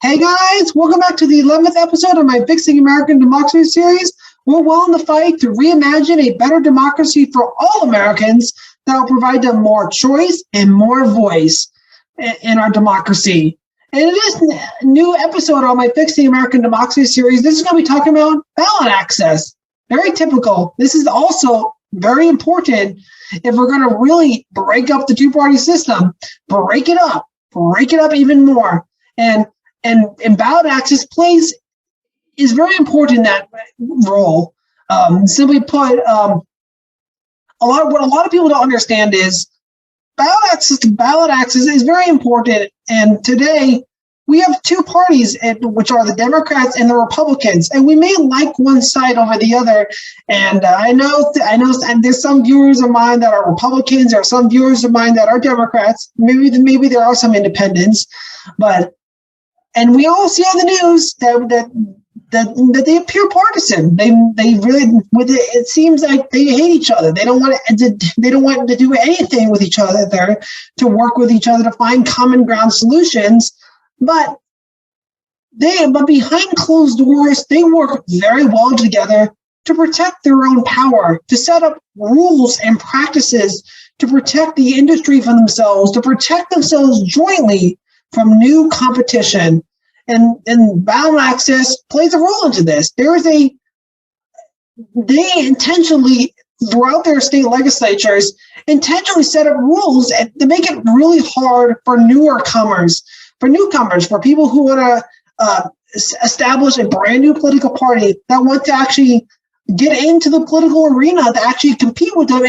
Hey guys, welcome back to the 11th episode of my Fixing American Democracy series. We're willing to fight to reimagine a better democracy for all Americans that will provide them more choice and more voice in our democracy. And in this new episode of my Fixing American Democracy series, this is going to be talking about ballot access. Very typical. This is also very important if we're going to really break up the two-party system, break it up even more. And ballot access is very important in that role. Simply put, what a lot of people don't understand is ballot access is very important. And today we have two parties, which are the Democrats and the Republicans, and we may like one side over the other. And I know, and there's some viewers of mine that are Republicans, there are some viewers of mine that are Democrats. Maybe there are some independents, and we all see on the news that they appear partisan. They really, it seems like they hate each other. They don't want to do anything with each other there, to work with each other to find common ground solutions. But behind closed doors, they work very well together to protect their own power, to set up rules and practices, to protect the industry from themselves, to protect themselves jointly from new competition. And ballot access plays a role into this. They intentionally, throughout their state legislatures, intentionally set up rules to make it really hard for newcomers, for people who want to establish a brand new political party that want to actually get into the political arena, to actually compete with them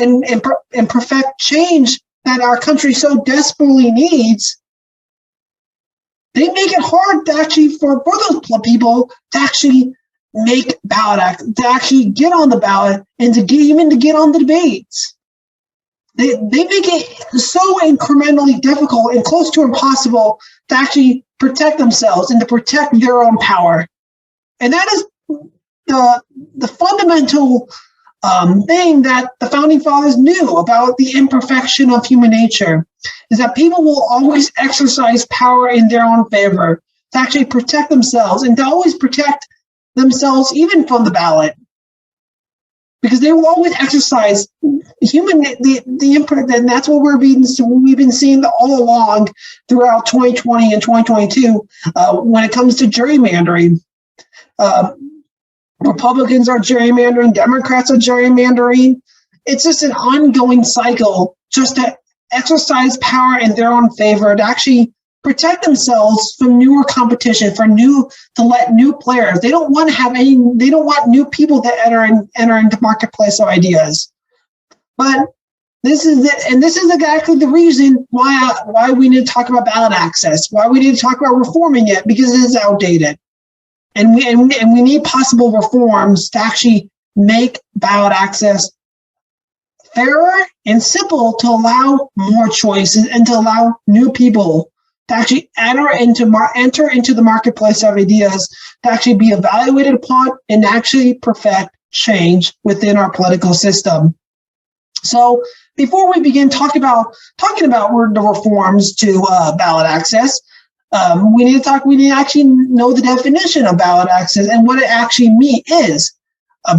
and perfect change that our country so desperately needs. They make it hard to actually for those people to actually make ballot act, to actually get on the ballot and to get on the debates. They make it so incrementally difficult and close to impossible to actually protect themselves and to protect their own power. And that is the fundamental thing that the founding fathers knew about the imperfection of human nature, is that people will always exercise power in their own favor to actually protect themselves and to always protect themselves even from the ballot, because they will always exercise the input. And that's what we've been seeing all along throughout 2020 and 2022 when it comes to gerrymandering. Republicans are gerrymandering, Democrats are gerrymandering. It's just an ongoing cycle just to exercise power in their own favor, to actually protect themselves from newer competition, to let new players. They don't want new people to enter into marketplace of ideas. But this is exactly the reason why we need to talk about ballot access, why we need to talk about reforming it, because it is outdated. And we need possible reforms to actually make ballot access fairer and simple, to allow more choices and to allow new people to actually enter into the marketplace of ideas, to actually be evaluated upon and actually perfect change within our political system. So before we begin talking about the reforms to ballot access, we need to actually know the definition of ballot access and what it actually is.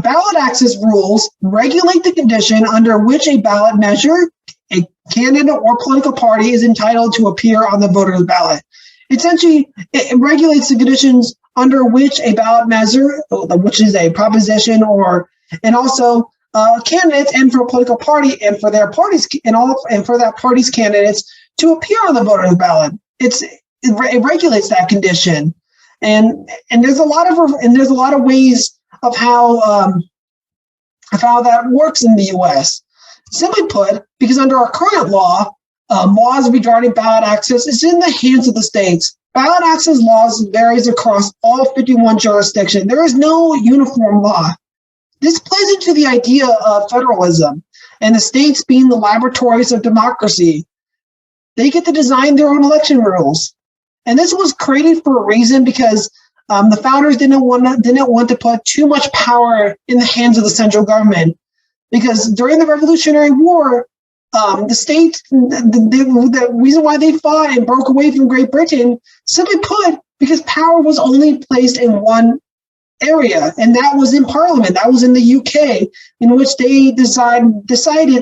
Ballot access rules regulate the condition under which a ballot measure, a candidate or political party is entitled to appear on the voter's ballot. Essentially, it regulates the conditions under which a ballot measure, which is a proposition, and also candidates, and for a political party and for their parties and for that party's candidates to appear on the voter's ballot. It regulates that condition, and there's a lot of ways of how that works in the U.S. Simply put, because under our current law, laws regarding ballot access is in the hands of the states. Ballot access laws varies across all 51 jurisdictions. There is no uniform law. This plays into the idea of federalism and the states being the laboratories of democracy. They get to design their own election rules. And this was created for a reason, because the founders didn't want to put too much power in the hands of the central government. Because during the Revolutionary War, the states, the reason why they fought and broke away from Great Britain, simply put, because power was only placed in one area, and that was in Parliament. That was in the UK, in which they decided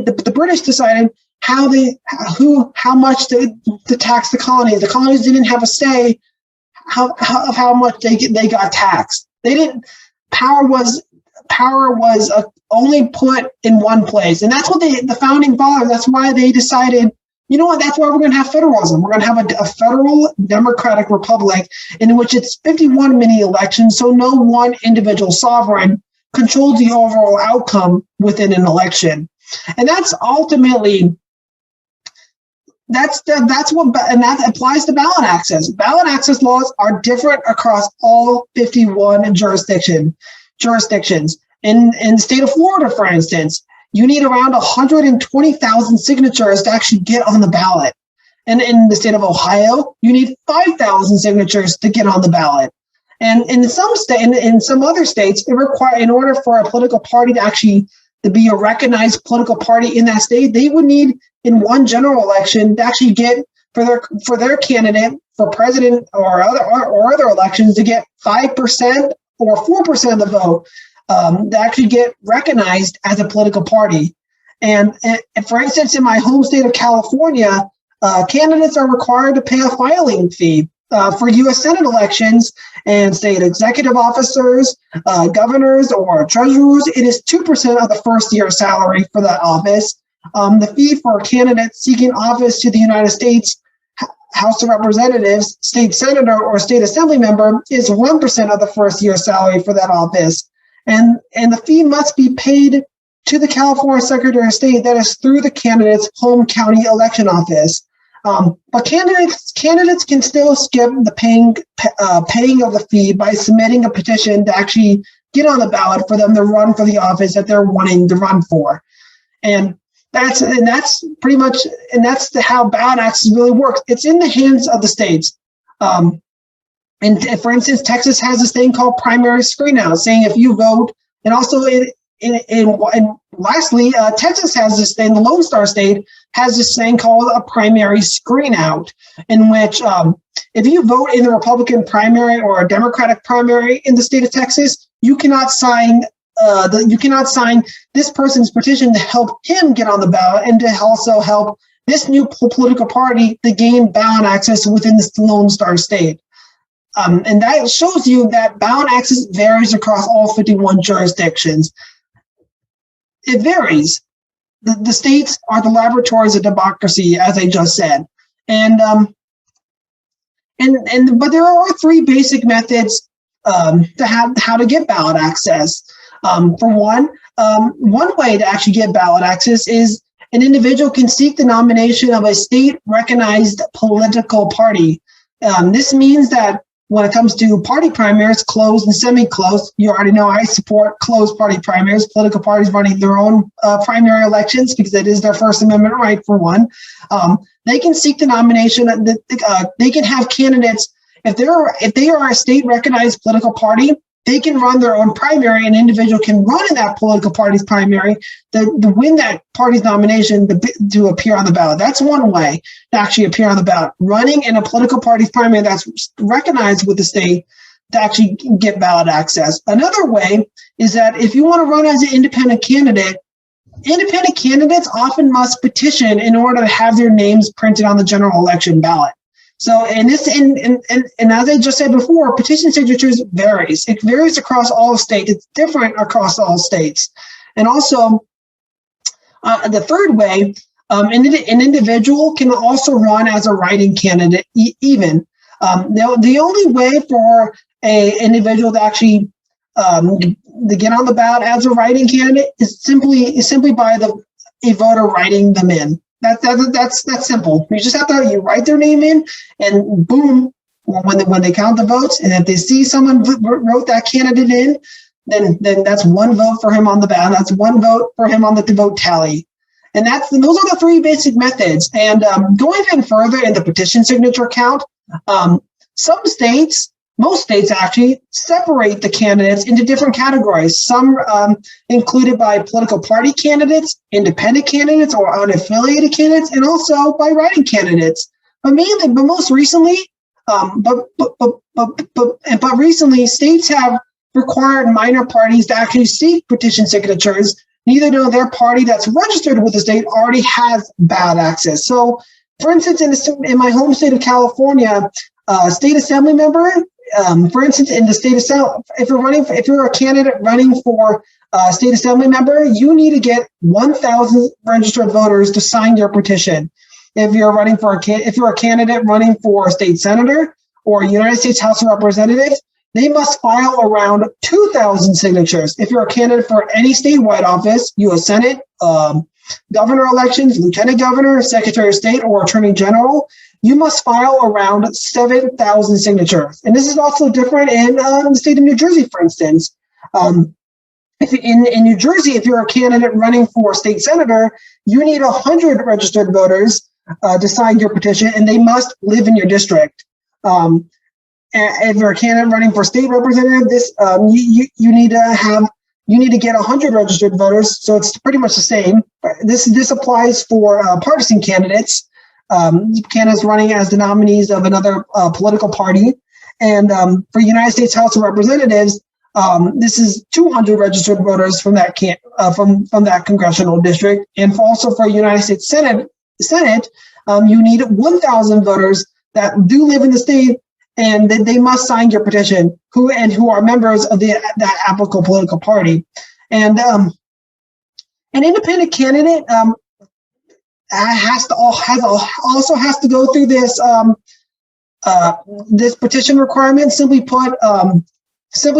the British decided how much to tax the colonies. The colonies didn't have a say of how much they got taxed. They didn't. Power was only put in one place, and that's what the founding fathers. That's why they decided. You know what? That's why we're going to have federalism. We're going to have a federal democratic republic in which it's 51 mini elections, so no one individual sovereign controls the overall outcome within an election, and that's ultimately that applies to ballot access. Ballot access laws are different across all 51 jurisdictions. In the state of Florida, for instance, you need around 120,000 signatures to actually get on the ballot. And in the state of Ohio, you need 5,000 signatures to get on the ballot. And in some other states, it requires, in order for a political party to be a recognized political party in that state, they would need in one general election to actually get for their candidate for president or other elections to get 5% or 4% of the vote. To actually get recognized as a political party. And for instance, in my home state of California, candidates are required to pay a filing fee for U.S. Senate elections and state executive officers, governors, or treasurers. It is 2% of the first year salary for that office. The fee for candidates seeking office to the United States House of Representatives, state senator, or state assembly member is 1% of the first year salary for that office. And the fee must be paid to the California Secretary of State, that is through the candidate's home county election office. But candidates can still skip the paying of the fee by submitting a petition to actually get on the ballot for them to run for the office that they're wanting to run for. And that's pretty much how ballot access really works. It's in the hands of the states. And for instance, Texas has this thing called primary screen out, saying if you vote, and also lastly, Texas has this thing, the Lone Star State has this thing called a primary screen out, in which if you vote in the Republican primary or a Democratic primary in the state of Texas, you cannot sign this person's petition to help him get on the ballot and to also help this new political party to gain ballot access within the Lone Star State. And that shows you that ballot access varies across all 51 jurisdictions. It varies. The states are the laboratories of democracy, as I just said. But there are three basic methods to how to get ballot access. For one way to actually get ballot access is an individual can seek the nomination of a state-recognized political party. This means that when it comes to party primaries, closed and semi-closed, you already know I support closed party primaries, political parties running their own primary elections because it is their First Amendment right, for one. They can seek the nomination. They can have candidates. If they are a state-recognized political party, they can run their own primary. An individual can run in that political party's primary to win that party's nomination to appear on the ballot. That's one way to actually appear on the ballot. Running in a political party's primary that's recognized with the state to actually get ballot access. Another way is that if you want to run as an independent candidate, independent candidates often must petition in order to have their names printed on the general election ballot. So, and as I just said before, petition signatures varies. It varies across all states. It's different across all states. And also, the third way, an individual can also run as a write-in candidate. Even the only way for an individual to actually to get on the ballot as a write-in candidate is simply by a voter writing them in. That's simple. You just have to write their name in, and boom, when they count the votes, and if they see someone wrote that candidate in, then that's one vote for him on the ballot. That's one vote for him on the vote tally. And those are the three basic methods. And going even further in the petition signature count, most states actually separate the candidates into different categories. Some included by political party candidates, independent candidates, or unaffiliated candidates, and also by write-in candidates. But most recently, But recently, states have required minor parties to actually seek petition signatures, even though their party that's registered with the state already has ballot access. So, for instance, in my home state of California, state assembly member, for instance, in the state assembly, if you're a candidate running for state assembly member, you need to get 1,000 registered voters to sign your petition. If you're a candidate running for a state senator or United States House of Representatives, they must file around 2,000 signatures. If you're a candidate for any statewide office, U.S. Senate, governor elections, lieutenant governor, secretary of state, or attorney general, you must file around 7,000 signatures. And this is also different in the state of New Jersey, for instance. If in New Jersey, if you're a candidate running for state senator, you need 100 registered voters to sign your petition, and they must live in your district. And if you're a candidate running for state representative, you need to get 100 registered voters. So it's pretty much the same. This applies for partisan candidates, candidates running as the nominees of another political party, and for United States House of Representatives, this is 200 registered voters from that from that congressional district, and also for United States Senate, you need 1,000 voters that do live in the state, and they must sign your petition, who are members of that applicable political party. And an independent candidate also has to go through this this petition requirement. Simply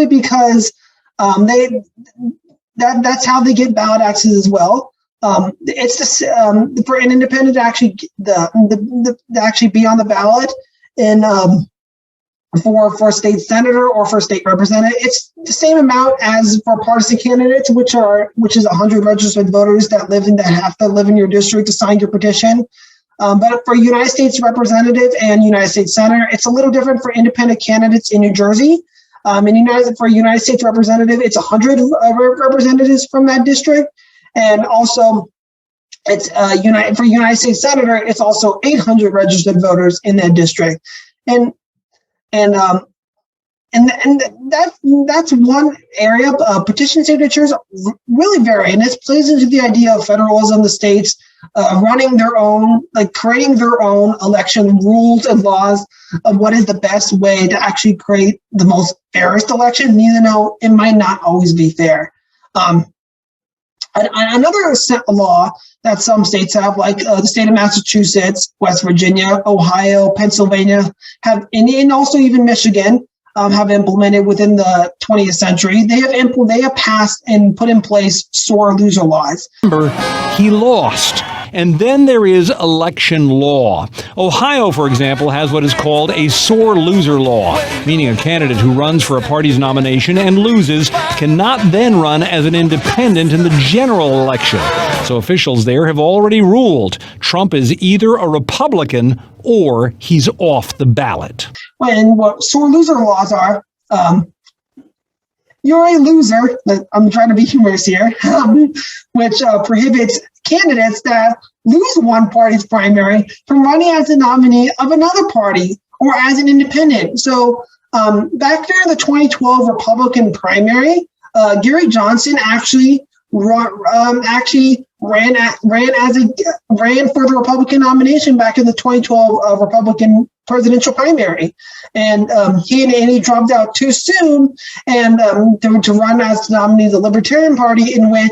because that's how they get ballot access as well. It's for an independent to actually to actually be on the ballot and for state senator or for state representative, it's the same amount as for partisan candidates, which is 100 registered voters that have to live in your district to sign your petition. But for United States representative and United States senator, it's a little different for independent candidates in New Jersey. For United States representative, it's 100 representatives from that district. And also, it's for United States senator, it's also 800 registered voters in that district, and that's one area. Petition signatures really vary, and this plays into the idea of federalism. The states running their own, creating their own election rules and laws of what is the best way to actually create the most fairest election, even though it might not always be fair. Another law that some states have, like the state of Massachusetts, West Virginia, Ohio, Pennsylvania, and also even Michigan, have implemented within the 20th century. They have passed and put in place sore loser laws. Remember, he lost. And then there is election law. Ohio, for example, has what is called a sore loser law, meaning a candidate who runs for a party's nomination and loses cannot then run as an independent in the general election. So officials there have already ruled Trump is either a Republican or he's off the ballot. And what sore loser laws are, you're a loser, I'm trying to be humorous here, which prohibits candidates that lose one party's primary from running as a nominee of another party or as an independent. So back during the 2012 Republican primary, Gary Johnson actually ran for the Republican nomination back in the 2012 Republican presidential primary, and he dropped out too soon, and to run as the nominee of the Libertarian Party, when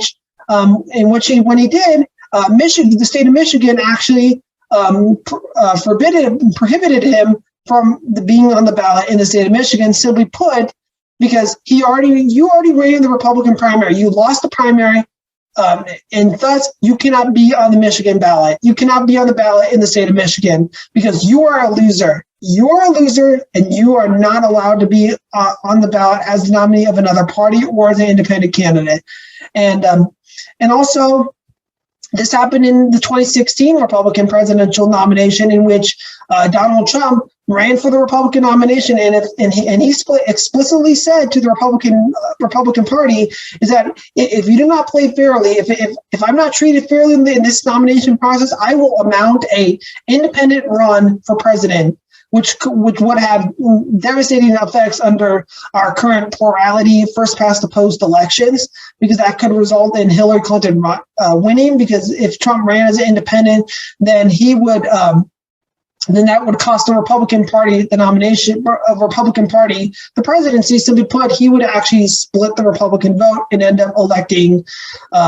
he did, the state of Michigan actually prohibited him from being on the ballot in the state of Michigan. Simply put, because you already ran in the Republican primary, you lost the primary. And thus, you cannot be on the Michigan ballot. You cannot be on the ballot in the state of Michigan because you are a loser. You are a loser, and you are not allowed to be on the ballot as the nominee of another party or as an independent candidate. And also, this happened in the 2016 Republican presidential nomination, in which Donald Trump ran for the Republican nomination, and he explicitly said to the Republican Party is that if you do not play fairly, if I'm not treated fairly in this nomination process, I will mount a independent run for president. which would have devastating effects under our current plurality, first past the post elections, because that could result in Hillary Clinton winning. Because if Trump ran as an independent, then he would. Then that would cost the Republican Party the nomination of Republican Party, the presidency. Simply put, he would actually split the Republican vote and end up electing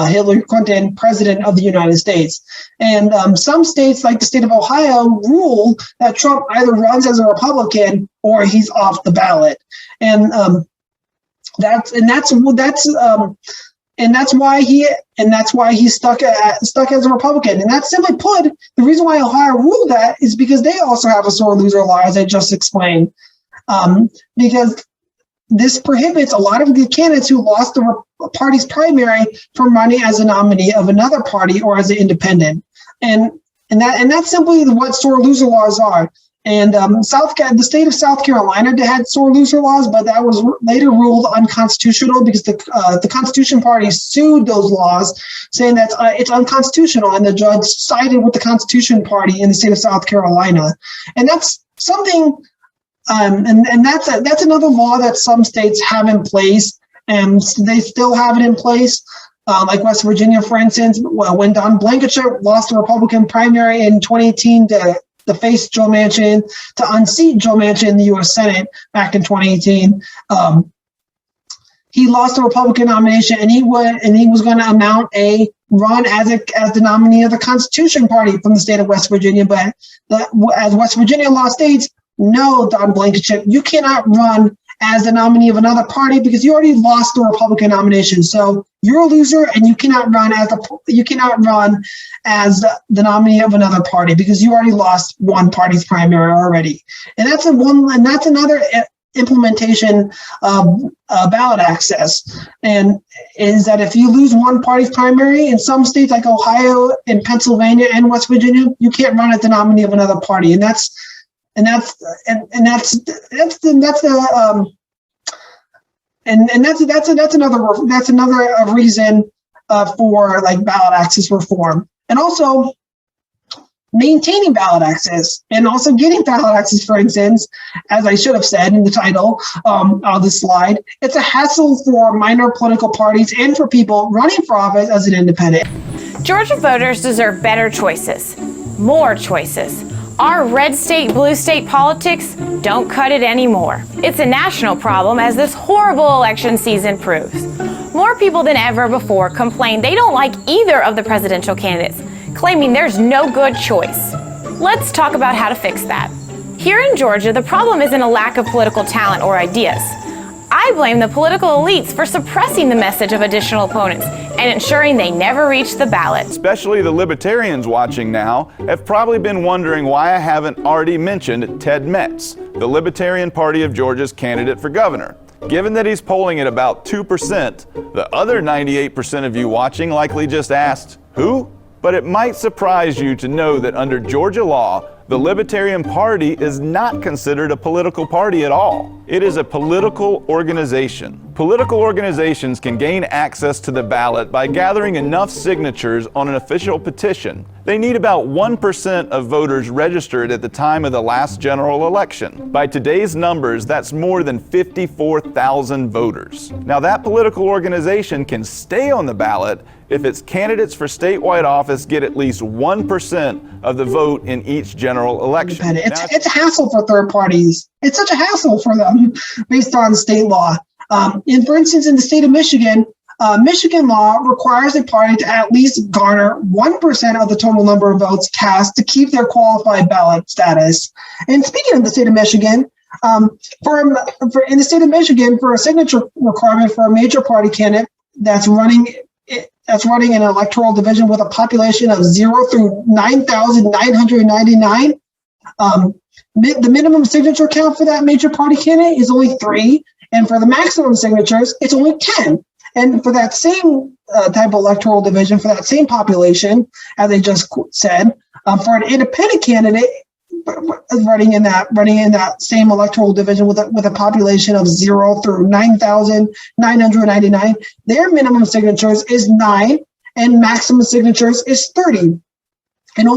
Hillary Clinton president of the United States. And some states, like the state of Ohio, rule that Trump either runs as a Republican or he's off the ballot. And that's why he's stuck as a Republican. And that's simply put, the reason why Ohio ruled that is because they also have a sore loser law, as I just explained. Because this prohibits a lot of the candidates who lost the party's primary from running as a nominee of another party or as an independent. And that's simply what sore loser laws are. And the state of South Carolina had sore loser laws, but that was later ruled unconstitutional because the Constitution Party sued those laws, saying that it's unconstitutional, and the judge sided with the Constitution Party in the state of South Carolina. And that's something, and that's another law that some states have in place, and they still have it in place. Like West Virginia, for instance, when Don Blankenship lost the Republican primary in 2018 to face Joe Manchin, to unseat Joe Manchin in the U.S. Senate back in 2018. He lost the Republican nomination, and he was going to mount a run as the nominee of the Constitution Party from the state of West Virginia. But as West Virginia law states, no, Don Blankenship, you cannot run as the nominee of another party because you already lost the Republican nomination. So you're a loser, and you cannot run as the nominee of another party because you already lost one party's primary already. And that's another implementation of ballot access, and is that if you lose one party's primary in some states like Ohio and Pennsylvania and West Virginia, you can't run as the nominee of another party. And that's another reason for like ballot access reform, and also maintaining ballot access and also getting ballot access. For instance, as I should have said in the title of the slide, it's a hassle for minor political parties and for people running for office as an independent. Georgia voters deserve better choices, more choices. Our red state, blue state politics don't cut it anymore. It's a national problem, as this horrible election season proves. More people than ever before complain they don't like either of the presidential candidates, claiming there's no good choice. Let's talk about how to fix that. Here in Georgia, the problem isn't a lack of political talent or ideas. I blame the political elites for suppressing the message of additional opponents and ensuring they never reach the ballot. Especially the libertarians watching now have probably been wondering why I haven't already mentioned Ted Metz, the Libertarian Party of Georgia's candidate for governor. Given that he's polling at about 2%, the other 98% of you watching likely just asked, who? But it might surprise you to know that under Georgia law, the Libertarian Party is not considered a political party at all. It is a political organization. Political organizations can gain access to the ballot by gathering enough signatures on an official petition. They need about 1% of voters registered at the time of the last general election. By today's numbers, that's more than 54,000 voters. Now, that political organization can stay on the ballot if its candidates for statewide office get at least 1% of the vote in each general election. It's a hassle for third parties. It's such a hassle for them based on state law. For instance, in the state of Michigan, Michigan law requires a party to at least garner 1% of the total number of votes cast to keep their qualified ballot status. And speaking of the state of Michigan, in the state of Michigan, for a signature requirement for a major party candidate that's running an electoral division with a population of 0 through 9,999, the minimum signature count for that major party candidate is only 3, and for the maximum signatures, it's only 10. And for that same type of electoral division, for that same population, as I just said, for an independent candidate running in that same electoral division with a population of 0 through 9,999, their minimum signatures is 9, and maximum signatures is 30. And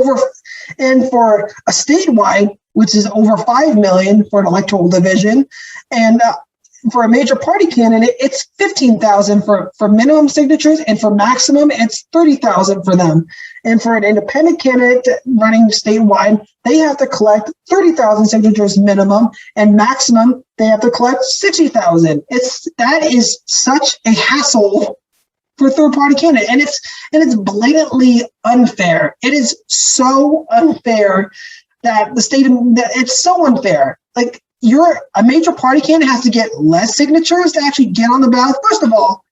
for a statewide which is over 5 million for an electoral division. And for a major party candidate, it's 15,000 for minimum signatures, and for maximum, it's 30,000 for them. And for an independent candidate running statewide, they have to collect 30,000 signatures minimum, and maximum, they have to collect 60,000. That is such a hassle for a third-party candidate, and it's blatantly unfair. It is so unfair that it's so unfair. Like, a major party candidate has to get less signatures to actually get on the ballot. First of all,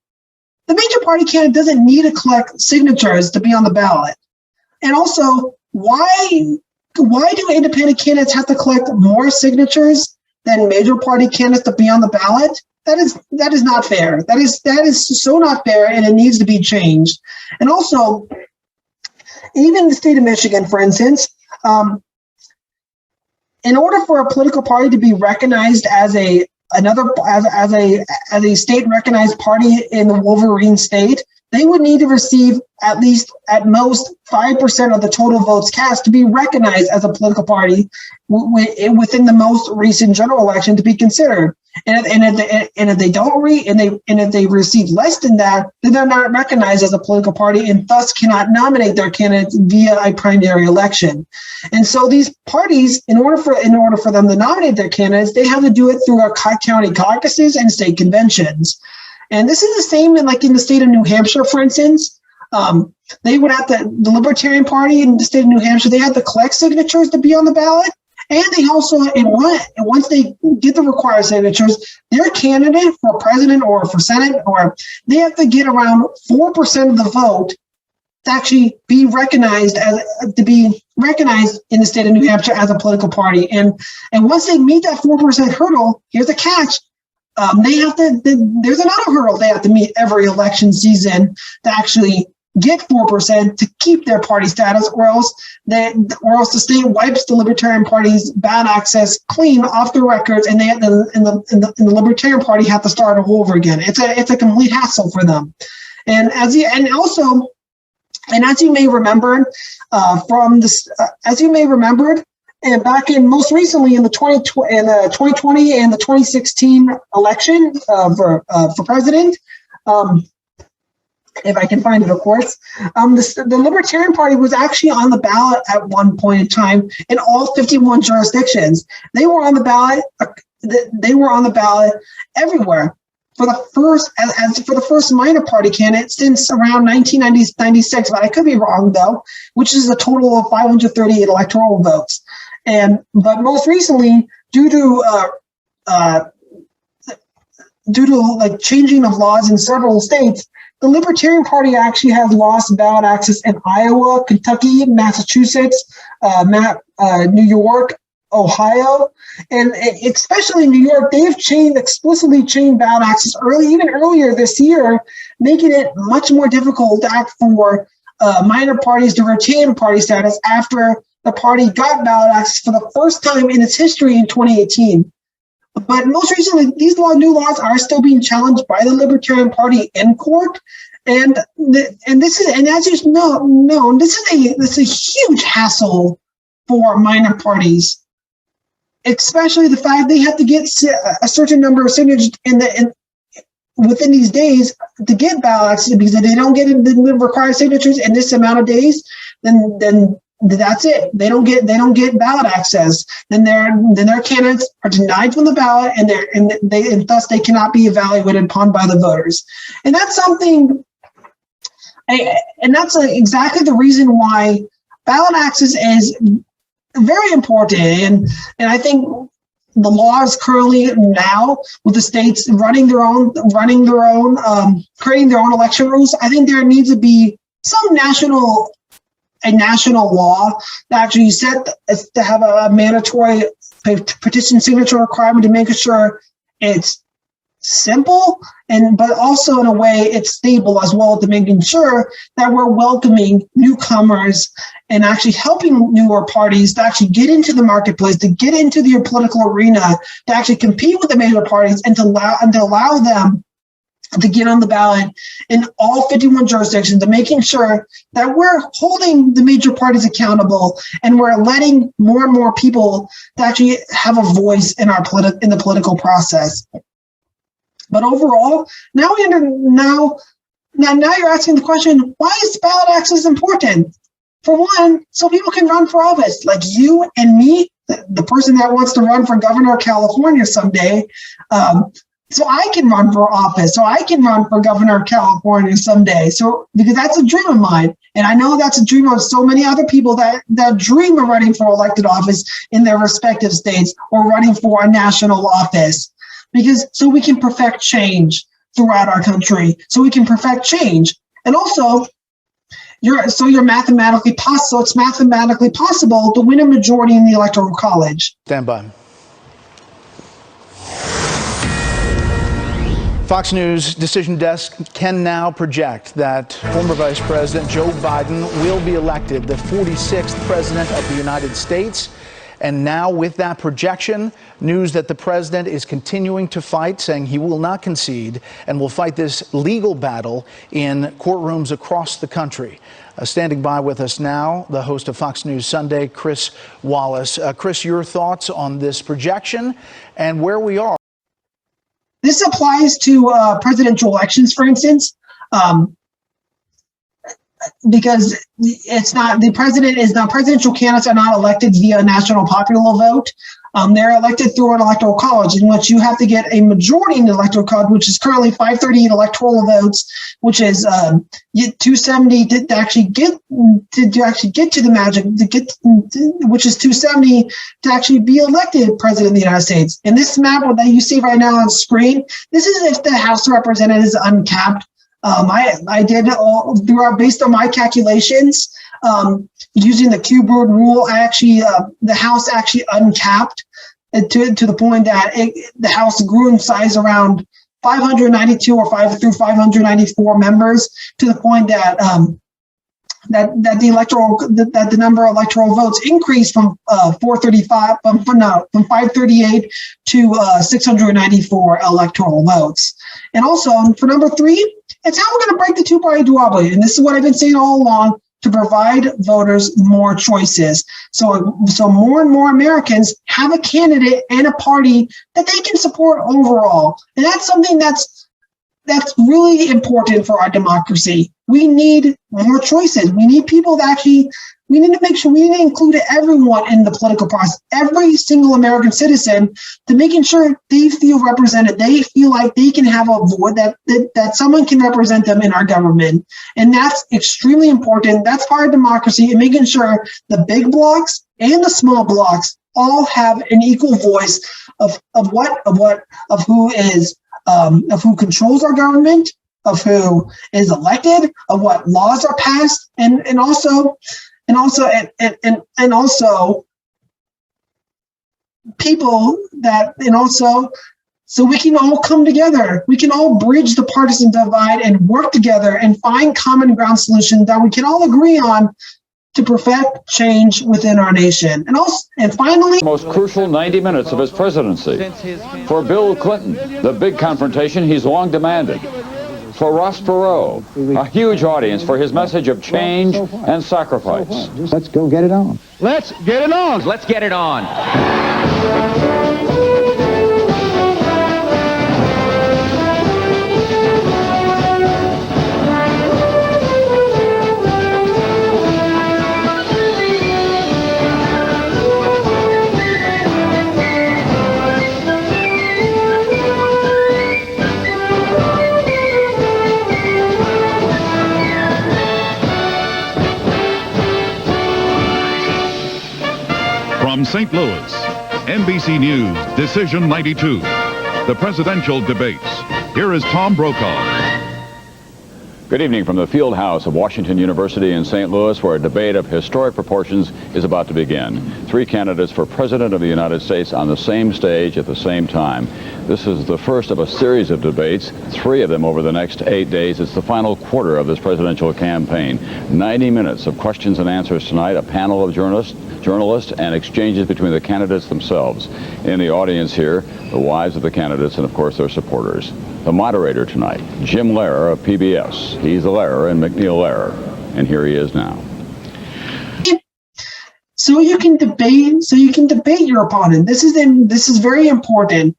the major party candidate doesn't need to collect signatures to be on the ballot. And also, why do independent candidates have to collect more signatures than major party candidates to be on the ballot? That is not fair. That is so not fair, and it needs to be changed. And also, even the state of Michigan, for instance, in order for a political party to be recognized as a state recognized party in the Wolverine state, they would need to receive at most 5% of the total votes cast to be recognized as a political party within the most recent general election to be considered. And if they receive less than that, then they're not recognized as a political party and thus cannot nominate their candidates via a primary election. And so these parties, in order for them to nominate their candidates, they have to do it through our county caucuses and state conventions. And this is the same in the state of New Hampshire, for instance. They would have the Libertarian Party in the state of New Hampshire, they have to collect signatures to be on the ballot. And they also, once they get the required signatures, their candidate for president or for Senate, or they have to get around 4% of the vote to actually be recognized in the state of New Hampshire as a political party. And once they meet that 4% hurdle, here's the catch. There's another hurdle they have to meet every election season to actually get 4% to keep their party status, or else the state wipes the Libertarian Party's ballot access clean off the records, and the Libertarian Party have to start all over again. It's a complete hassle for them. And as you may remember, and back in most recently in the 2020 and the 2016 election for president. If I can find it, of course. The Libertarian Party was actually on the ballot at one point in time in all 51 jurisdictions. They were on the ballot. They were on the ballot everywhere for the first minor party candidate since around 1996. But I could be wrong though, which is a total of 538 electoral votes. But most recently, due to changing of laws in several states, the Libertarian Party actually has lost ballot access in Iowa, Kentucky, Massachusetts, New York, Ohio, and especially New York. They've explicitly changed ballot access even earlier this year, making it much more difficult for minor parties to retain party status after the party got ballot access for the first time in its history in 2018. But most recently, these new laws are still being challenged by the Libertarian Party in court, and this is a huge hassle for minor parties, especially the fact they have to get a certain number of signatures within these days to get ballot access, because if they don't get the required signatures in this amount of days, then that's it. They don't get ballot access. Then their candidates are denied from the ballot, and thus they cannot be evaluated upon by the voters. And that's something. And that's exactly the reason why ballot access is very important. And I think the laws currently now, with the states creating their own election rules, I think there needs to be some national law that actually to have a mandatory petition signature requirement to make sure it's simple, but also in a way it's stable as well, to making sure that we're welcoming newcomers and actually helping newer parties to actually get into the marketplace, to get into the political arena, to actually compete with the major parties, and to allow them to get on the ballot in all 51 jurisdictions, and making sure that we're holding the major parties accountable and we're letting more and more people to actually have a voice in in the political process. But overall, now you're asking the question, why is ballot access important? For one, so people can run for office, like you and me, the person that wants to run for governor of California someday. So I can run for office, so I can run for governor of California someday. So because that's a dream of mine. And I know that's a dream of so many other people that dream of running for elected office in their respective states or running for a national office. Because so we can perfect change throughout our country. So we can perfect change. And also, it's mathematically possible to win a majority in the Electoral College. Stand by. Fox News Decision Desk can now project that former Vice President Joe Biden will be elected the 46th President of the United States. And now with that projection, news that the president is continuing to fight, saying he will not concede and will fight this legal battle in courtrooms across the country. Standing by with us now, the host of Fox News Sunday, Chris Wallace. Chris, your thoughts on this projection and where we are? This applies to presidential elections, for instance, because presidential candidates are not elected via national popular vote. They're elected through an electoral college in which you have to get a majority in the electoral college, which is currently 538 electoral votes, which is 270 to actually get to the magic, which is 270 to actually be elected president of the United States. And this map that you see right now on screen, this is if the House of Representatives is uncapped. I did based on my calculations, using the cube root rule. The House actually uncapped to the point that the House grew in size around 592 through 594 members, to the point that the number of electoral votes increased from 538 to 694 electoral votes. And also for number 3, it's how we're going to break the two-party duopoly. And this is what I've been saying all along, to provide voters more choices. So more and more Americans have a candidate and a party that they can support overall. And that's something that's really important for our democracy. We need more choices. We need people we need to make sure we include everyone in the political process, every single American citizen, to making sure they feel represented. They feel like they can have a voice, that someone can represent them in our government. And that's extremely important. That's part of democracy, and making sure the big blocks and the small blocks all have an equal voice of who controls our government, of who is elected, of what laws are passed, and also people so we can all come together. We can all bridge the partisan divide and work together and find common ground solutions that we can all agree on to perfect change within our nation. And finally, most crucial 90 minutes of his presidency. For Bill Clinton, the big confrontation he's long demanded. For Ross Perot, a huge audience for his message of change and sacrifice. Let's go get it on. Let's get it on. Let's get it on. From St. Louis, NBC News, Decision 92, the presidential debates. Here is Tom Brokaw. Good evening from the field house of Washington University in St. Louis, where a debate of historic proportions is about to begin. 3 candidates for President of the United States on the same stage at the same time. This is the first of a series of debates, 3 of them over the next 8 days. It's the final quarter of this presidential campaign. 90 minutes of questions and answers tonight, a panel of journalists and exchanges between the candidates themselves. In the audience here, the wives of the candidates, and of course their supporters. The moderator tonight, Jim Lehrer of PBS. He's the Lehrer and McNeil Lehrer, and here he is now. So you can debate your opponent. This is very important,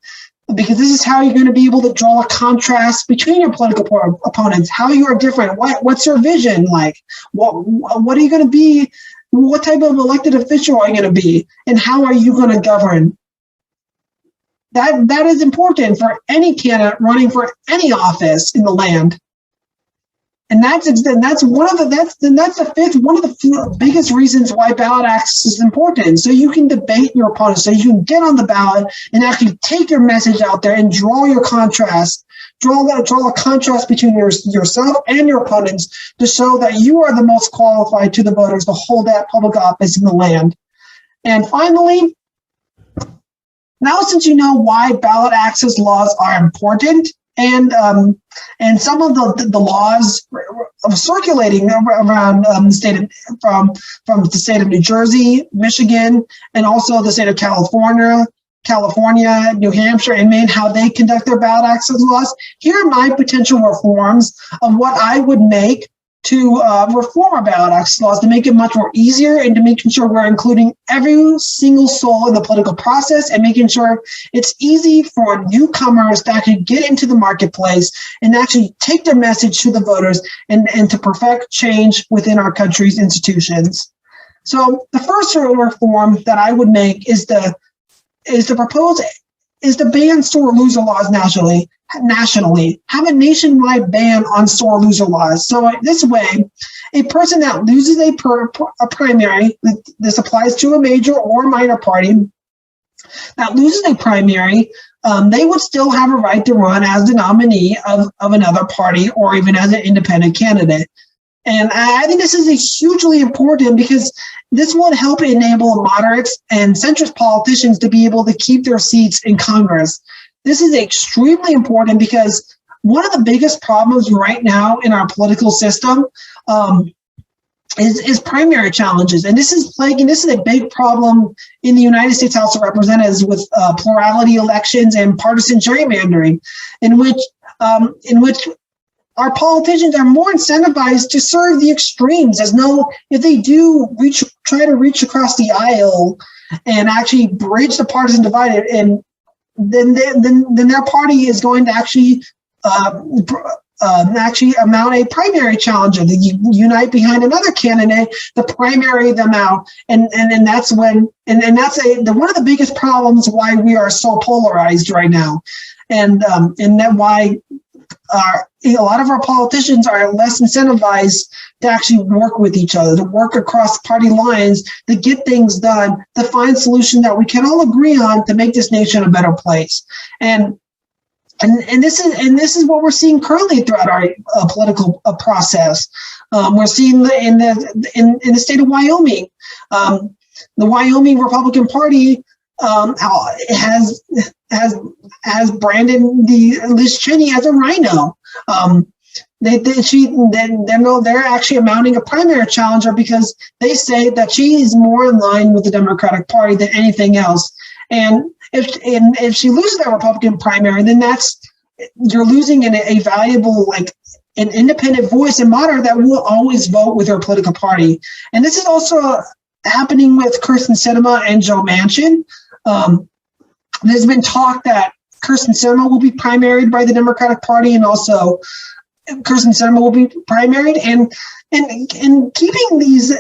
because this is how you're going to be able to draw a contrast between your political opponents, how you are different, what's your vision like, what are you going to be, what type of elected official are you going to be, and how are you going to govern. That is important for any candidate running for any office in the land. And that's one of the biggest reasons why ballot access is important. So you can debate your opponent, so you can get on the ballot and actually take your message out there and draw your contrast, draw a contrast between yourself and your opponents to show that you are the most qualified to the voters to hold that public office in the land. And finally, now since you know why ballot access laws are important, and some of the laws of circulating around the state of, from the state of New Jersey, Michigan, and also the state of California, New Hampshire, and Maine, how they conduct their ballot access laws. Here are my potential reforms of what I would make to reform our ballot access laws to make it much more easier, and to making sure we're including every single soul in the political process, and making sure it's easy for newcomers to actually get into the marketplace and actually take their message to the voters and to perfect change within our country's institutions. So the first reform that I would make is to ban store-loser laws nationally, have a nationwide ban on store-loser laws. So this way, a person that loses a primary, this applies to a major or minor party, that loses a primary, they would still have a right to run as the nominee of another party, or even as an independent candidate. And I think this is hugely important, because this would help enable moderates and centrist politicians to be able to keep their seats in Congress. This is extremely important, because one of the biggest problems right now in our political system is primary challenges. And this is a big problem in the United States House of Representatives with plurality elections and partisan gerrymandering, in which our politicians are more incentivized to serve the extremes, if they do try to reach across the aisle and actually bridge the partisan divide, and then their party is going to actually mount a primary challenger. They unite behind another candidate to primary them out, and that's when that's one of the biggest problems why we are so polarized right now, and that why a lot of our politicians are less incentivized to actually work with each other, to work across party lines, to get things done, to find solutions that we can all agree on to make this nation a better place. And this is what we're seeing currently throughout our political process. We're seeing in the state of Wyoming, the Wyoming Republican Party has branded Liz Cheney as a rhino. They're actually mounting a primary challenger, because they say that she is more in line with the Democratic Party than anything else. And if she loses that Republican primary, then you're losing a valuable, like, an independent voice and moderate that will always vote with her political party. And this is also happening with Kyrsten Sinema and Joe Manchin. There's been talk that Kyrsten Sinema will be primaried by the Democratic Party, and also Kyrsten Sinema will be primaried, and keeping these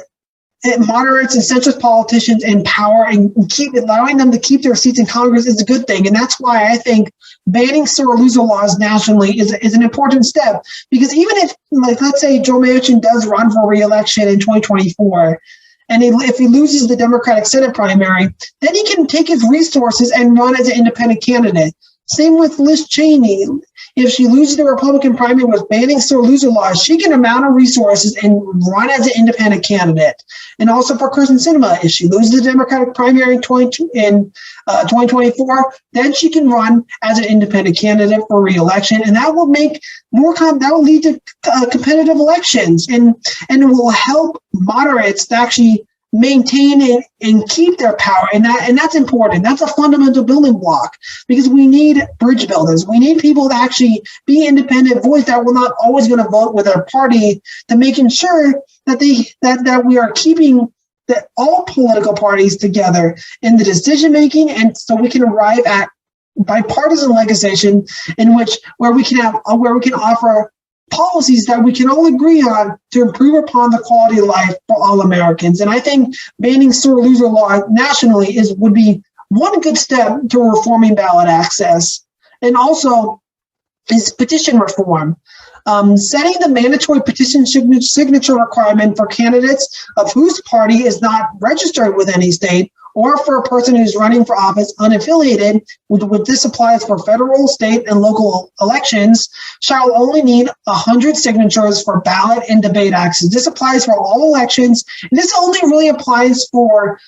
moderates and centrist politicians in power and allowing them to keep their seats in Congress is a good thing. And that's why I think banning store-loser laws nationally is an important step, because even if, like, let's say Joe Manchin does run for re-election in 2024, and if he loses the Democratic Senate primary, then he can take his resources and run as an independent candidate. Same with Liz Cheney. If she loses the Republican primary with banning store-loser laws, she can amount her resources and run as an independent candidate. And also for Kyrsten Sinema, if she loses the Democratic primary in 2024, then she can run as an independent candidate for re-election, and that will make that will lead to competitive elections, and it will help moderates to actually maintain and keep their power, and that's important. That's a fundamental building block, because we need bridge builders. We need people to actually be independent voice that we're not always going to vote with our party, to making sure that we are keeping all political parties together in the decision making, and so we can arrive at bipartisan legislation where we can offer policies that we can all agree on to improve upon the quality of life for all Americans. And I think banning sore loser law nationally would be one good step to reforming ballot access. And also is petition reform. Setting the mandatory petition signature requirement for candidates of whose party is not registered with any state, or for a person who's running for office unaffiliated, this applies for federal, state, and local elections, shall only need 100 signatures for ballot and debate access. This applies for all elections, and this only really applies for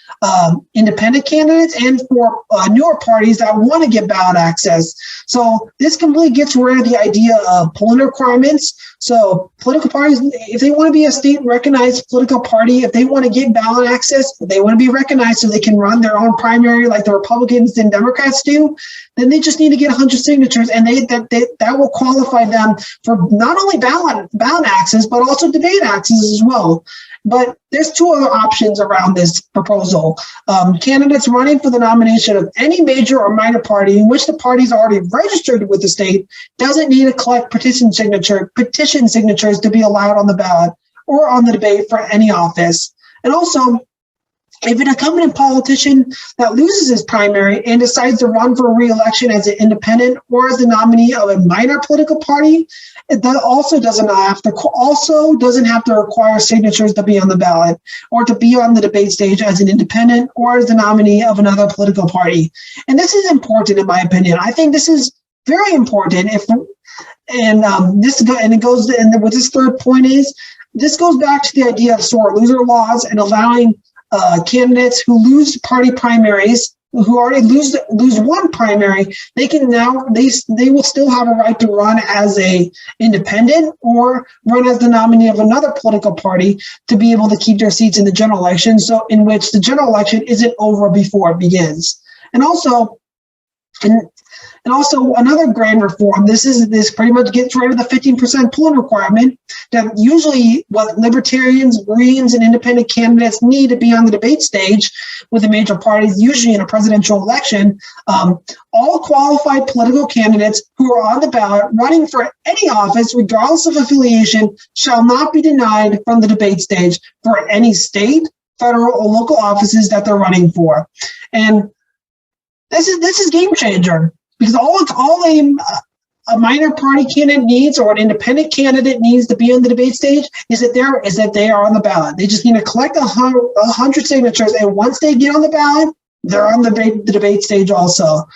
independent candidates and for newer parties that want to get ballot access. So this completely gets rid of the idea of polling requirements. So political parties, if they want to be a state recognized political party, if they want to get ballot access, if they want to be recognized so they can run their own primary like the Republicans and Democrats do, then they just need to get 100 signatures, and that will qualify them for not only ballot access, but also debate access as well. But there's two other options around this proposal. Candidates running for the nomination of any major or minor party in which the party is already registered with the state doesn't need to collect petition signatures to be allowed on the ballot or on the debate for any office. And also, if an incumbent politician that loses his primary and decides to run for re-election as an independent or as the nominee of a minor political party, it also doesn't have to require signatures to be on the ballot or to be on the debate stage as an independent or as the nominee of another political party. And this is important, in my opinion. I think this is very important. And what this third point is, this goes back to the idea of sore loser laws and allowing candidates who lose party primaries, who already lose one primary, they will still have a right to run as a independent or run as the nominee of another political party to be able to keep their seats in the general election, so in which the general election isn't over before it begins. And also another grand reform, this pretty much gets rid of the 15% polling requirement that usually what libertarians, Greens, and independent candidates need to be on the debate stage with the major parties, usually in a presidential election. All qualified political candidates who are on the ballot running for any office, regardless of affiliation, shall not be denied from the debate stage for any state, federal, or local offices that they're running for. And this is game changer. Because all a minor party candidate needs, or an independent candidate needs to be on the debate stage, is that they are on the ballot. They just need to collect 100 signatures, and once they get on the ballot, they're on the debate stage also.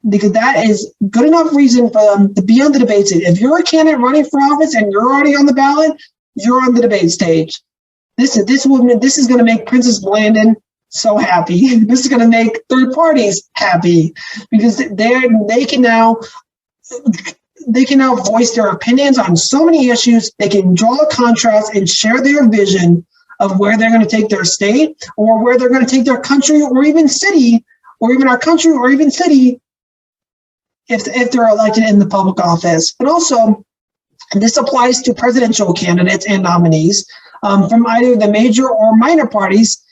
Because that is good enough reason for them to be on the debate stage. If you're a candidate running for office and you're already on the ballot, you're on the debate stage. This is going to make Princess Blandon so happy. This is going to make third parties happy, because they can now voice their opinions on so many issues. They can draw a contrast and share their vision of where they're going to take their state, or where they're going to take their country, or even city, or even our country, or even city, if they're elected in the public office. But also, this applies to presidential candidates and nominees from either the major or minor parties.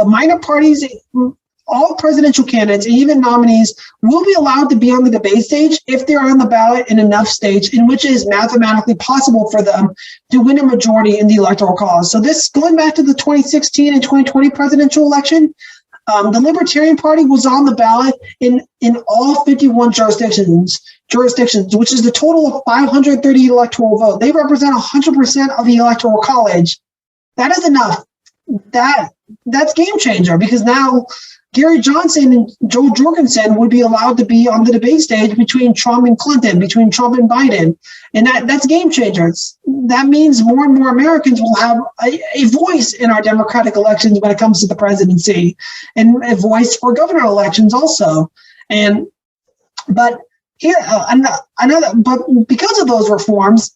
Minor parties, all presidential candidates, and even nominees will be allowed to be on the debate stage if they're on the ballot in enough states in which it is mathematically possible for them to win a majority in the electoral college. So this, going back to the 2016 and 2020 presidential election, the Libertarian Party was on the ballot in all 51 jurisdictions, which is the total of 530 electoral votes. They represent 100% of the electoral college. That is enough. That's game changer, because now Gary Johnson and Joe Jorgensen would be allowed to be on the debate stage between Trump and Clinton, between Trump and Biden. And that's game changer. That means more and more Americans will have a voice in our democratic elections when it comes to the presidency, and a voice for governor elections also. But because of those reforms,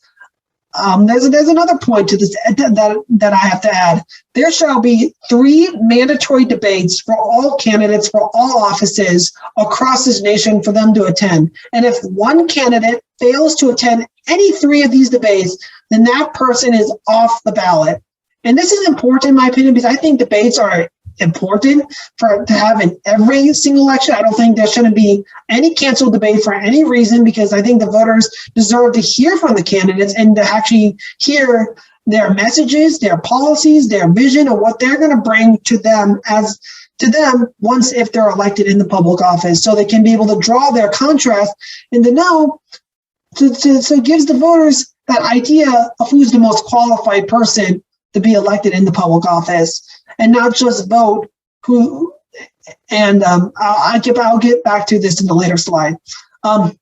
There's another point to this that I have to add. There shall be 3 mandatory debates for all candidates for all offices across this nation for them to attend. And if one candidate fails to attend any 3 of these debates, then that person is off the ballot. And this is important, in my opinion, because I think debates are important to have in every single election. I don't think there shouldn't be any canceled debate for any reason, because I think the voters deserve to hear from the candidates and to actually hear their messages, their policies, their vision of what they're going to bring to them once if they're elected in the public office, so they can be able to draw their contrast and to know, so it gives the voters that idea of who's the most qualified person to be elected in the public office, and not just vote who. And I'll get back to this in the later slide. And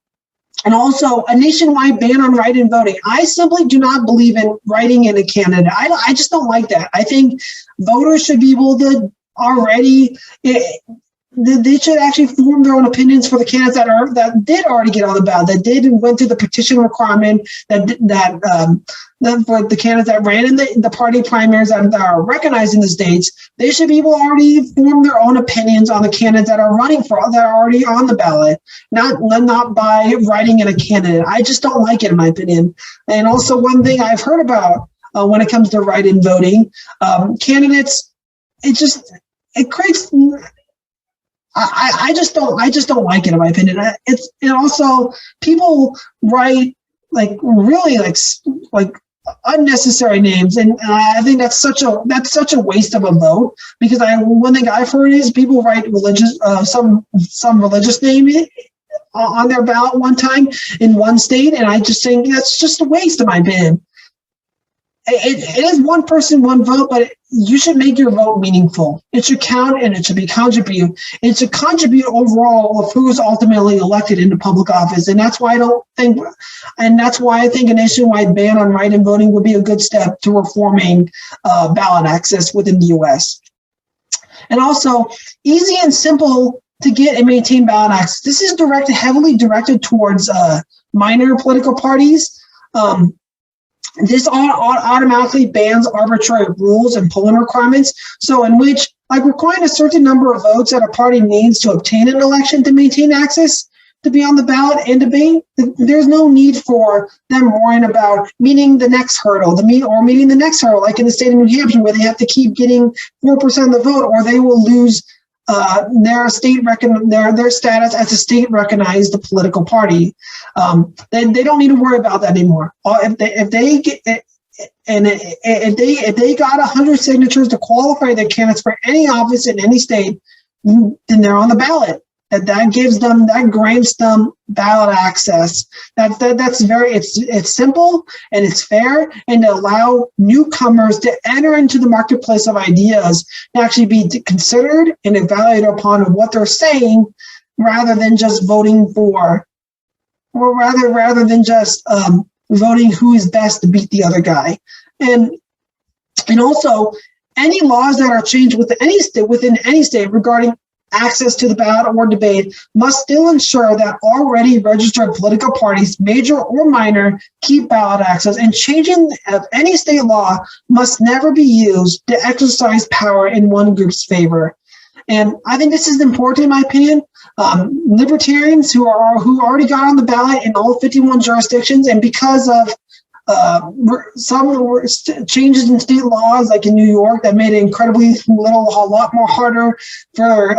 also a nationwide ban on write-in voting. I simply do not believe in writing in a candidate. I just don't like that. I think voters should be able to already. They should actually form their own opinions for the candidates that did already get on the ballot, that did and went through the petition requirement, that for the candidates that ran in the party primaries that are recognized in the states. They should be able to already form their own opinions on the candidates that are running for, that are already on the ballot, not by writing in a candidate. I just don't like it, in my opinion. And also, one thing I've heard about when it comes to write-in voting, candidates, it creates. I just don't like it, in my opinion. And also people write really unnecessary names, and I think that's such a waste of a vote, because one thing I've heard is people write some religious name on their ballot one time in one state, and I just think that's just a waste, in my opinion. It is one person, one vote, but you should make your vote meaningful. It should count, and it should contribute. It should contribute overall of who is ultimately elected into public office, and that's why I think a nationwide ban on write-in voting would be a good step to reforming ballot access within the U.S. And also, easy and simple to get and maintain ballot access. This is heavily directed towards minor political parties. This automatically bans arbitrary rules and polling requirements. So in which, requiring a certain number of votes that a party needs to obtain an election to maintain access to be on the ballot and debate, there's no need for them worrying about meeting the next hurdle, meeting the next hurdle, like in the state of New Hampshire, where they have to keep getting 4% of the vote, or they will lose their status as a state recognized political party. They don't need to worry about that anymore. If they got 100 signatures to qualify their candidates for any office in any state, then they're on the ballot. That grants them ballot access. It's simple and it's fair, and to allow newcomers to enter into the marketplace of ideas to actually be considered and evaluated upon what they're saying, rather than just voting for, or rather than just voting who is best to beat the other guy. And also, any laws that are changed within any state regarding access to the ballot or debate must still ensure that already registered political parties, major or minor, keep ballot access, and changing of any state law must never be used to exercise power in one group's favor. And I think this is important, in my opinion. Libertarians who already got on the ballot in all 51 jurisdictions, and because of some changes in state laws, like in New York, that made it a lot more harder for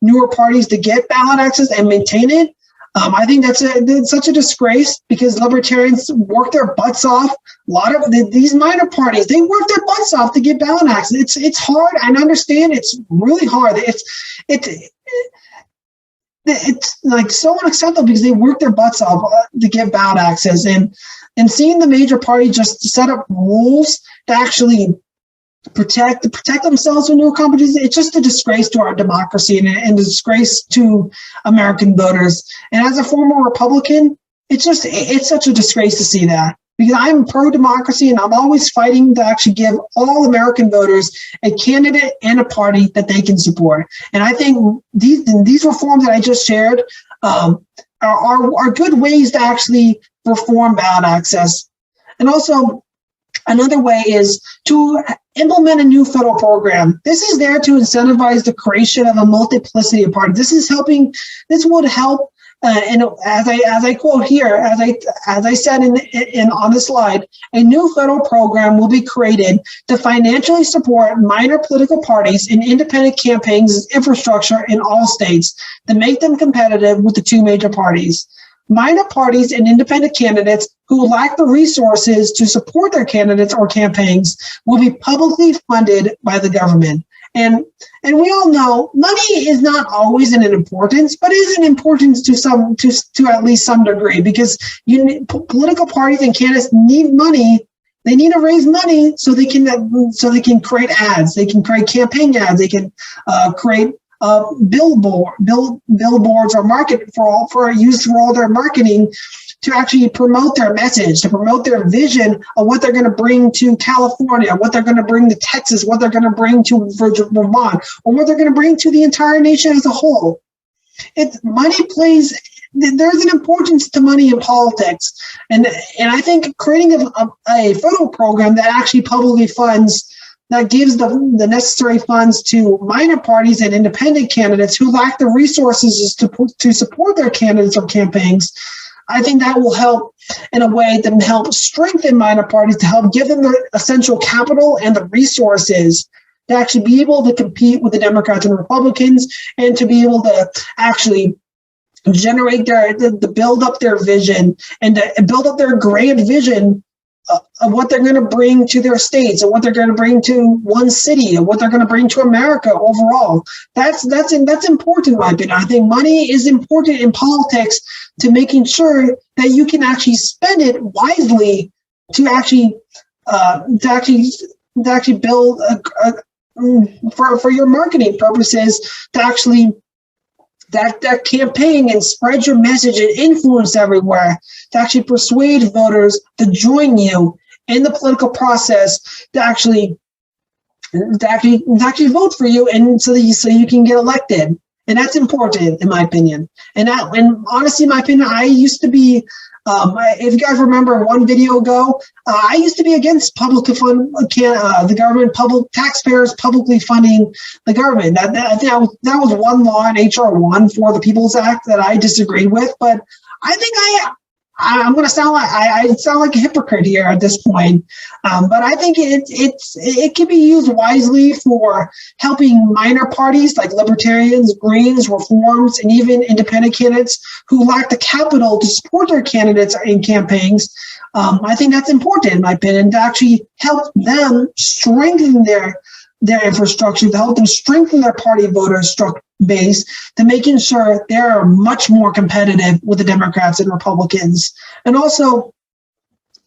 newer parties to get ballot access and maintain it. I think that's such a disgrace, because libertarians work their butts off. A lot of these minor parties, they work their butts off to get ballot access. It's hard. I understand. It's really hard. It's so unacceptable, because they work their butts off to get ballot access, and seeing the major party just set up rules to actually protect themselves from new companies, it's just a disgrace to our democracy and a disgrace to American voters. And as a former Republican, it's such a disgrace to see that, because I'm pro-democracy, and I'm always fighting to actually give all American voters a candidate and a party that they can support. And I think these reforms that I just shared are good ways to actually reform ballot access. And also, another way is to implement a new federal program. This is there to incentivize the creation of a multiplicity of parties. This would help. And as I quote here, as I said in on the slide, a new federal program will be created to financially support minor political parties and independent campaigns' infrastructure in all states to make them competitive with the two major parties. Minor parties and independent candidates who lack the resources to support their candidates or campaigns will be publicly funded by the government. And we all know money is not always an importance, but is an importance to at least some degree, because political parties and candidates need money. They need to raise money so they can create ads, they can create campaign ads, they can create billboards or market for all their marketing, to actually promote their message, to promote their vision of what they're going to bring to California, what they're going to bring to Texas, what they're going to bring to Vermont, or what they're going to bring to the entire nation as a whole. There's an importance to money in politics. And I think creating a federal program that actually publicly funds, that gives the necessary funds to minor parties and independent candidates who lack the resources to support their candidates or campaigns, I think that will help in a way to help strengthen minor parties, to help give them the essential capital and the resources to actually be able to compete with the Democrats and Republicans, and to be able to actually generate to build up their vision and to build up their grand vision of what they're going to bring to their states, and what they're going to bring to one city, and what they're going to bring to America overall. That's important in my opinion. I think money is important in politics, to making sure that you can actually spend it wisely to actually build for your marketing purposes, to actually that campaign and spread your message and influence everywhere, to actually persuade voters to join you in the political process, to actually vote for you, and so you can get elected. And that's important in my opinion. And honestly, in my opinion, I used to be, if you guys remember one video ago, I used to be against the government, taxpayers publicly funding the government. That was one law in HR 1 for the People's Act that I disagreed with. But I think I'm going to sound like a hypocrite here at this point. But I think it can be used wisely for helping minor parties like libertarians, Greens, Reforms, and even independent candidates who lack the capital to support their candidates in campaigns. I think that's important, in my opinion, to actually help them strengthen their infrastructure, to help them strengthen their party voter base, to making sure they're much more competitive with the Democrats and Republicans. And also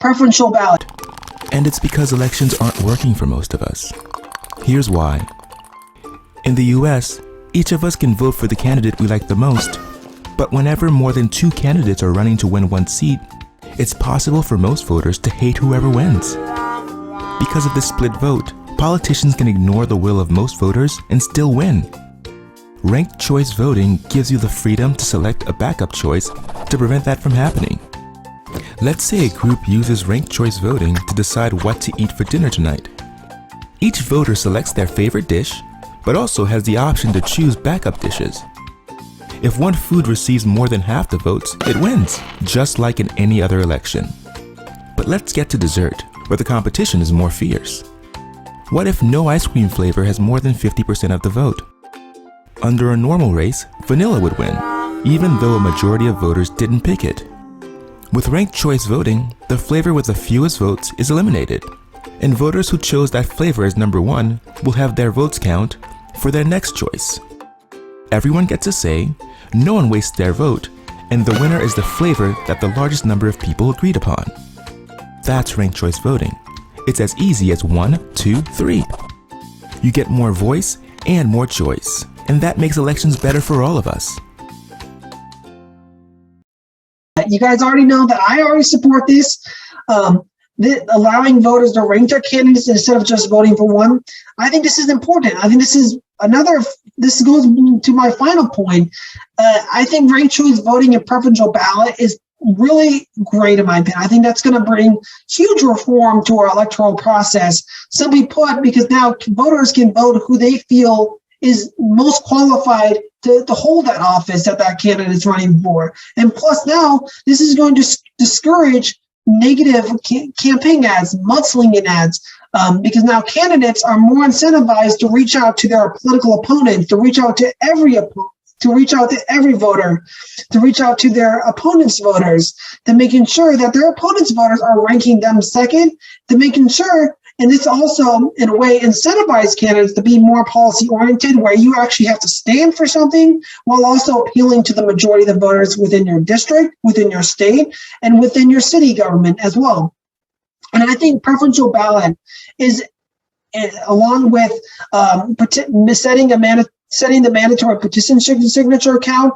preferential ballot. And it's because elections aren't working for most of us. Here's why. In the US, each of us can vote for the candidate we like the most, but whenever more than 2 candidates are running to win one seat, it's possible for most voters to hate whoever wins. Because of this split vote, politicians can ignore the will of most voters and still win. Ranked choice voting gives you the freedom to select a backup choice to prevent that from happening. Let's say a group uses ranked choice voting to decide what to eat for dinner tonight. Each voter selects their favorite dish, but also has the option to choose backup dishes. If one food receives more than half the votes, it wins, just like in any other election. But let's get to dessert, where the competition is more fierce. What if no ice cream flavor has more than 50% of the vote? Under a normal race, vanilla would win, even though a majority of voters didn't pick it. With ranked choice voting, the flavor with the fewest votes is eliminated, and voters who chose that flavor as number 1 will have their votes count for their next choice. Everyone gets a say, no one wastes their vote, and the winner is the flavor that the largest number of people agreed upon. That's ranked choice voting. It's as easy as 1, 2, 3. You get more voice and more choice, and that makes elections better for all of us. You guys already know that I already support this. Allowing voters to rank their candidates instead of just voting for one. I think this is important. I think this goes to my final point. I think ranked choice voting and preferential ballot is really great in my opinion. I think that's going to bring huge reform to our electoral process. Simply put, because now voters can vote who they feel is most qualified to hold that office that candidate is running for. And plus now, this is going to discourage negative campaign ads, mudslinging ads, because now candidates are more incentivized to reach out to their political opponent, to reach out to every opponent, to reach out to every voter, to reach out to their opponent's voters, to making sure that their opponent's voters are ranking them second, to making sure, and this also, in a way, incentivizes candidates to be more policy-oriented, where you actually have to stand for something while also appealing to the majority of the voters within your district, within your state, and within your city government as well. And I think preferential ballot is, along with setting the mandatory petition signature count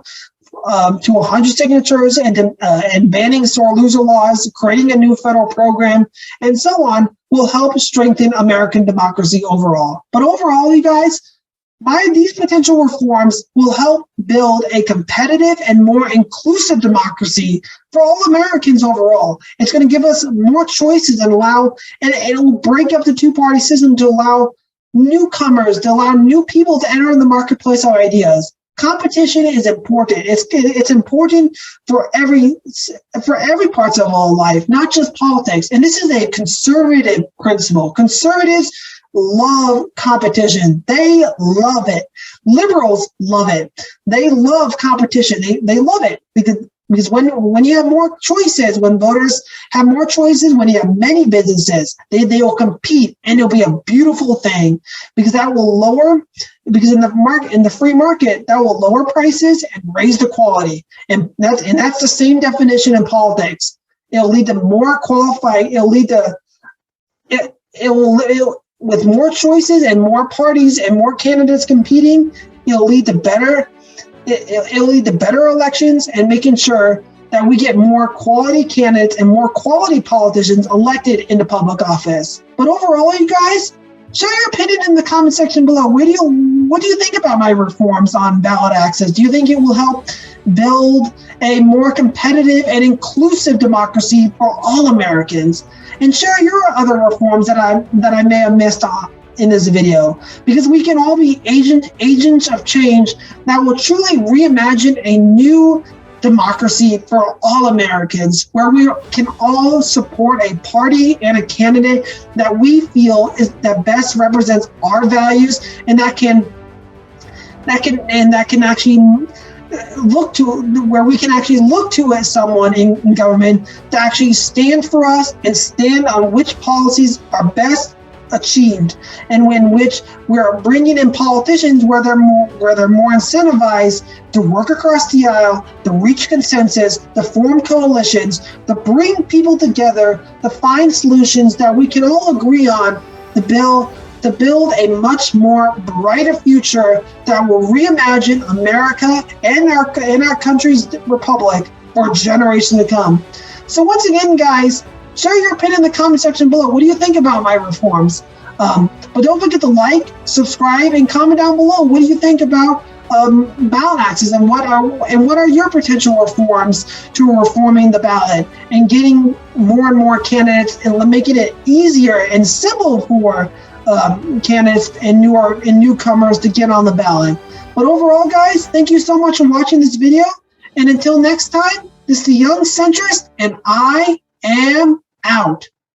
to 100 signatures and banning sore loser laws, creating a new federal program, and so on, will help strengthen American democracy overall. But overall, you guys, these potential reforms will help build a competitive and more inclusive democracy for all Americans overall. It's going to give us more choices and it will break up the two-party system to allow newcomers, to allow new people to enter in the marketplace of ideas. Competition is important. It's important for every parts of our life, not just politics. And this is a conservative principle. Conservatives love competition. They love it. Liberals love it. They love competition. They love it because when you have more choices, when voters have more choices, when you have many businesses, they will compete, and it'll be a beautiful thing, because that will lower, because in the free market, that will lower prices and raise the quality. And that's the same definition in politics. It'll lead to more qualified, with more choices and more parties and more candidates competing, it'll lead to better elections and making sure that we get more quality candidates and more quality politicians elected into public office. But overall, you guys, share your opinion in the comment section below. What do you think about my reforms on ballot access? Do you think it will help build a more competitive and inclusive democracy for all Americans? And share your other reforms that I may have missed in this video, because we can all be agents of change that will truly reimagine a new democracy for all Americans, where we can all support a party and a candidate that we feel that best represents our values, and that can actually look to, where we can actually look to as someone in government to actually stand for us and stand on which policies are best achieved, and in which we're bringing in politicians where they're more incentivized to work across the aisle, to reach consensus, to form coalitions, to bring people together, to find solutions that we can all agree on to build a much more brighter future that will reimagine America and our country's republic for generations to come. So once again, guys, share your opinion in the comment section below. What do you think about my reforms? But don't forget to like, subscribe, and comment down below. What do you think about ballot access, and what are your potential reforms to reforming the ballot and getting more and more candidates and making it easier and simple for candidates and newcomers to get on the ballot? But overall, guys, thank you so much for watching this video. And until next time, this is the Young Centrist, and I am out.